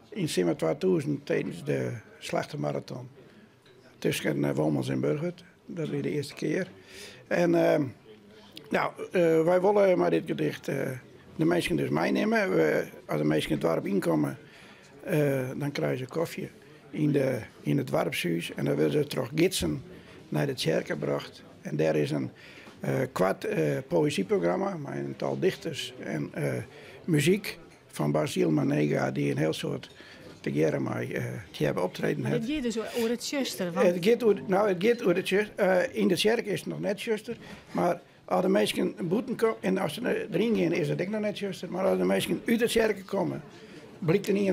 in Simmer 2000 tijdens de slachtenmarathon tussen Womels en Burgwerd. Dat was de eerste keer. En wij willen maar dit gedicht de mensen dus meenemen. Als de mensen in het dorp inkomen, dan krijgen ze koffie in het dorpshuis. En dan willen ze terug gidsen naar de kerk gebracht. En daar is een kwart poëzieprogramma met een tal dichters en muziek van Basil Manega, die een heel soort tegen mij hebben optreden heeft. Het gaat dus over het Tjuster. Het gaat over het Tjuster. In de kerk is het nog net Tjuster, maar als de mensen boeten komen, en als ze erin gaan is het ook nog net Tjuster, maar als de mensen uit de kerk komen, blijkt er niet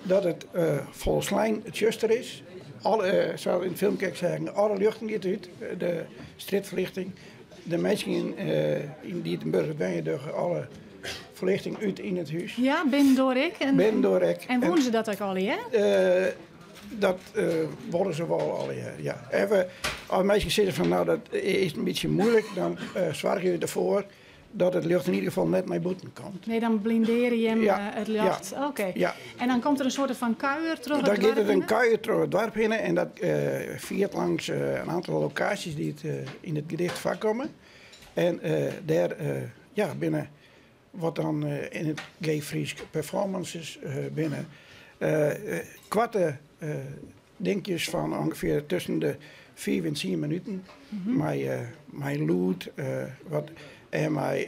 dat het volgens lijn het Tjuster is. Zou in het filmpje zeggen, alle lichten gaat uit, de straatverlichting. De mensen die het in Burgwerd wonen, doen alle verlichting uit in het huis. Ja, binnen ik. En wonen ze dat ook al, ja? Dat worden ze wel al, ja. Even, als mensen zeggen van nou dat is een beetje moeilijk, dan zorg je ervoor dat het licht in ieder geval net naar buiten komt. Nee, dan blindeer je hem het licht. Ja. Oké. Ja. En dan komt er een soort van kuier terug het dorp dorp in? Dan gaat het een kuier terug het dorp in en dat viert langs een aantal locaties die in het gedicht voorkomen. En daar binnen wat dan in het Gay Fries performances binnen kwarte dingetjes van ongeveer tussen de 4 en 10 minuten. Met lood, en met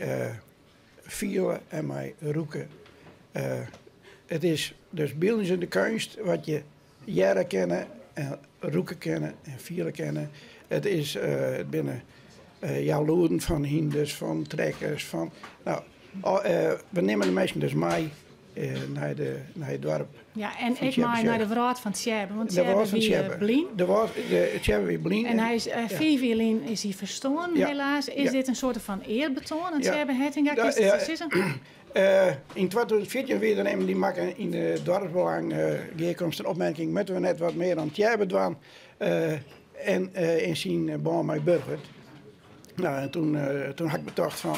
vieren en met roeken. Het is dus beeldend in de kunst wat je jaren kennen en roeken kennen en vieren kennen. Het is het binnen loden van hinders, van trekkers, van nou. We nemen de mensen dus mee naar het dorp. Ja, en ik maar naar de wraad van Tjerbe, want Tjerbe wie blien. Tjerbe wie blien. En hij is 4 jaar is hij verstoren, helaas. Is dit een soort van eerbetoon aan Tjerbe Hettinga? In 2014 weer nemen die maken in de dorpsbelang gekomst een opmerking met we net wat meer aan Tjerbe doen en in zijn baan met Burgwerd. Nou, en toen had ik bedacht van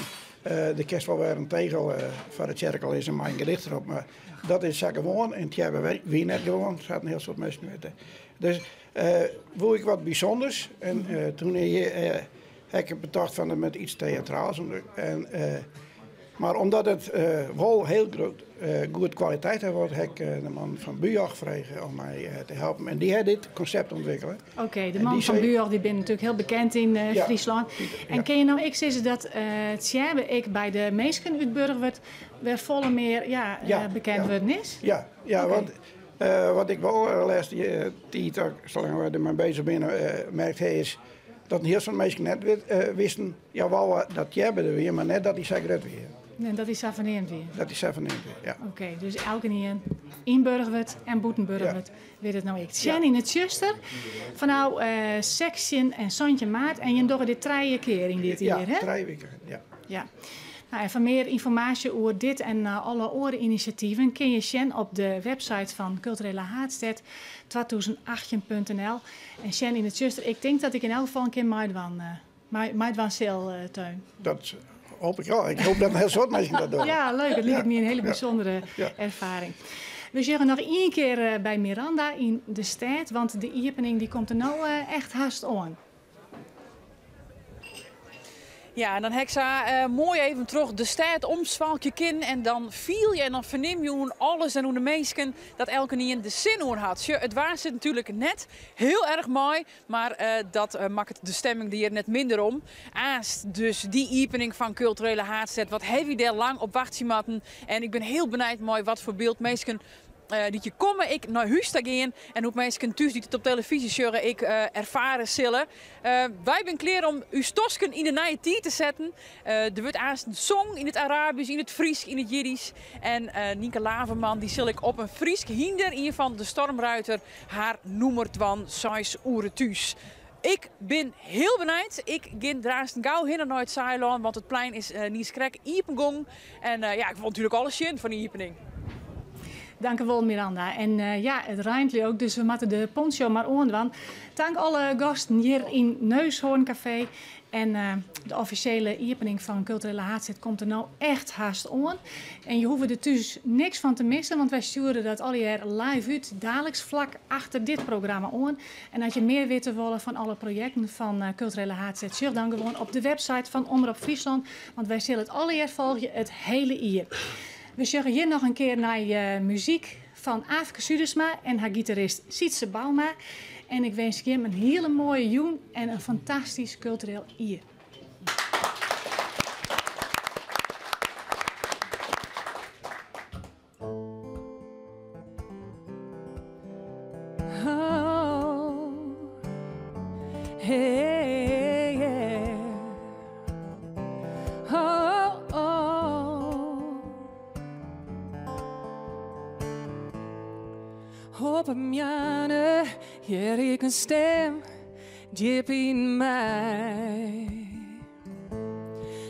de kerst wel weer een tegel van de cirkel is en mijn gedicht erop. Maar dat is zo gewoon en het hebben we net gewoon. Er zaten een heel soort mensen weten. Dus wil ik wat bijzonders. En toen heb ik bedacht van met iets theatraals. Maar omdat het wel heel goed kwaliteit heeft, heb ik de man van Bujoch gevraagd om mij te helpen. En die heeft dit concept ontwikkeld. Oké, de man van Bujoch die ben natuurlijk heel bekend in Friesland. En ken je nou, ik zeg dat het sjerbe ik bij de meesten uit Burgwerd weer volle meer bekend worden is? Ja, okay. Want wat ik wel laatste tijd, zolang we ermee bezig zijn, merkt is dat heel veel mensen net wisten, ja, wel dat hebben er weer, maar net dat die zeker het weer. Nee, dat is Savaneend weer. Dat is Savaneend weer, ja. Oké, dus elke hier in Burgwerd en Boetenburgwerd weet het nou ik. Sjen in het Tjuster, van nou Seksjen en Santje Maart en je doet dit 3 keer in dit jaar, hè? Ja, 3 weken, ja. Nou, en voor meer informatie over dit en alle andere initiatieven kun je Sjen op de website van Culturele Haatstedt 2018.nl. En Sjen in het Tjuster, ik denk dat ik in elk geval een keer Maidwan zal tuin. Dat hoop ik wel. Ik hoop dat een heel soort mensen dat doen. Ja, leuk. Het lijkt me een hele bijzondere ervaring. We zeggen nog 1 keer bij Miranda in de stad, want de opening die komt er nou echt haast aan. Ja, en dan heb ik mooi even terug de stad omzwalkje kin en dan viel je en dan verneem je hoe alles en hoe de meesten dat elke niet in de zin hoor had. Het was natuurlijk net heel erg mooi, maar dat maakt de stemming hier net minder om. Aast dus die opening van Culturele Haatstedt, wat heb je daar lang op wachtziematten en ik ben heel benieuwd mooi wat voor beeld meesten dat je komen ik naar huis te gaan en hoe mensen thuis die het op televisie zullen ik ervaren zullen. Wij zijn klaar om uw stosken in de nieuwe tijd te zetten. Er wordt aanst een song in het Arabisch, in het Fries, in het Jiddisch. En Nienke Laverman die zal ik op een Fries hinder in van de Stormruiter haar noemert van 6 uur thuis. Ik ben heel benieuwd. Ik ga draast gauw heen naar het Zeiland, want het plein is niet skrek iepengong. En ik vond natuurlijk alles zin van die opening. Dank u wel, Miranda. En het rijnt ook, dus we moeten de poncho maar aan. Dank alle gasten hier in Neushoorncafé. En de officiële opening van Culturele Haatstedt komt er nou echt haast aan. En je hoeft er dus niks van te missen, want wij sturen dat al jaar live uit, dagelijks vlak achter dit programma aan. En als je meer weten willen van alle projecten van Culturele Haatstedt, zorg dan gewoon op de website van Omroep Friesland, want wij zullen het al jaar volgen, het hele jaar. We zeggen hier nog een keer naar muziek van Aafke Sudersma en haar gitarist Sietse Bauma. En ik wens je een hele mooie joen en een fantastisch cultureel jaar. Op een jane, hier ik een stem, diep in mij.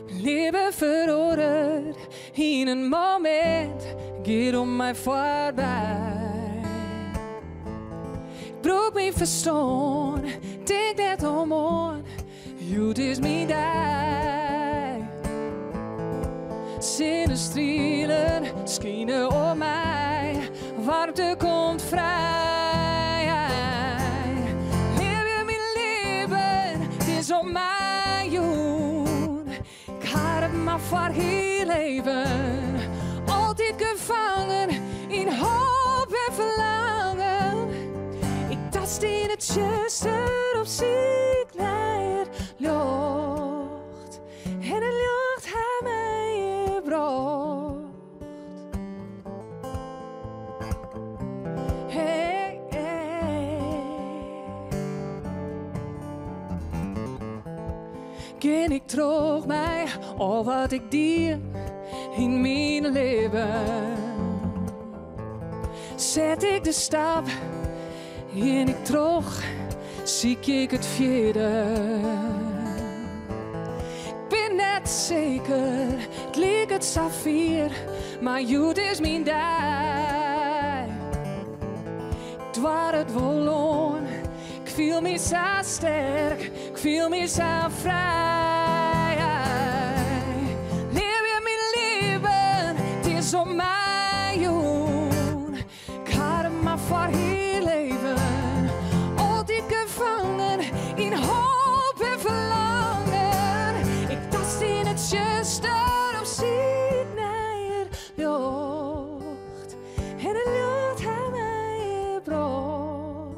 Leven veranderd in een moment, gaat om mij voorbij. Ik broek me verstaan, denk net om aan, het is me daar. Zinnestrelen schijnen om mij. Warmte komt vrij. Leef je mijn leven, het is om mij joen. Ik had het maar voor heel leven. Altijd gevangen in hoop en verlangen. Ik tast in het Tjuster op zoek naar het lucht. En het lucht heeft mij gebracht. Ken ik terug mij al wat ik dier in mijn leven. Zet ik de stap en ik terug, zie ik het vierde. Ik ben net zeker, het leek het saffier, maar het is mijn dag. Ik dwaar het wel aan. Ik voel me zo sterk, ik voel me zo vrij. Leef alles op mij doen. Ik had het maar voor heel leven. Altijd gevangen in hoop en verlangen. Ik tast in het juiste op ziet naar het lucht. En het lucht heeft mij gebracht.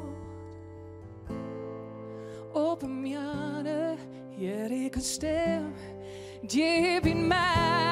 Op een jaren, hier ik een stem. Die in mij.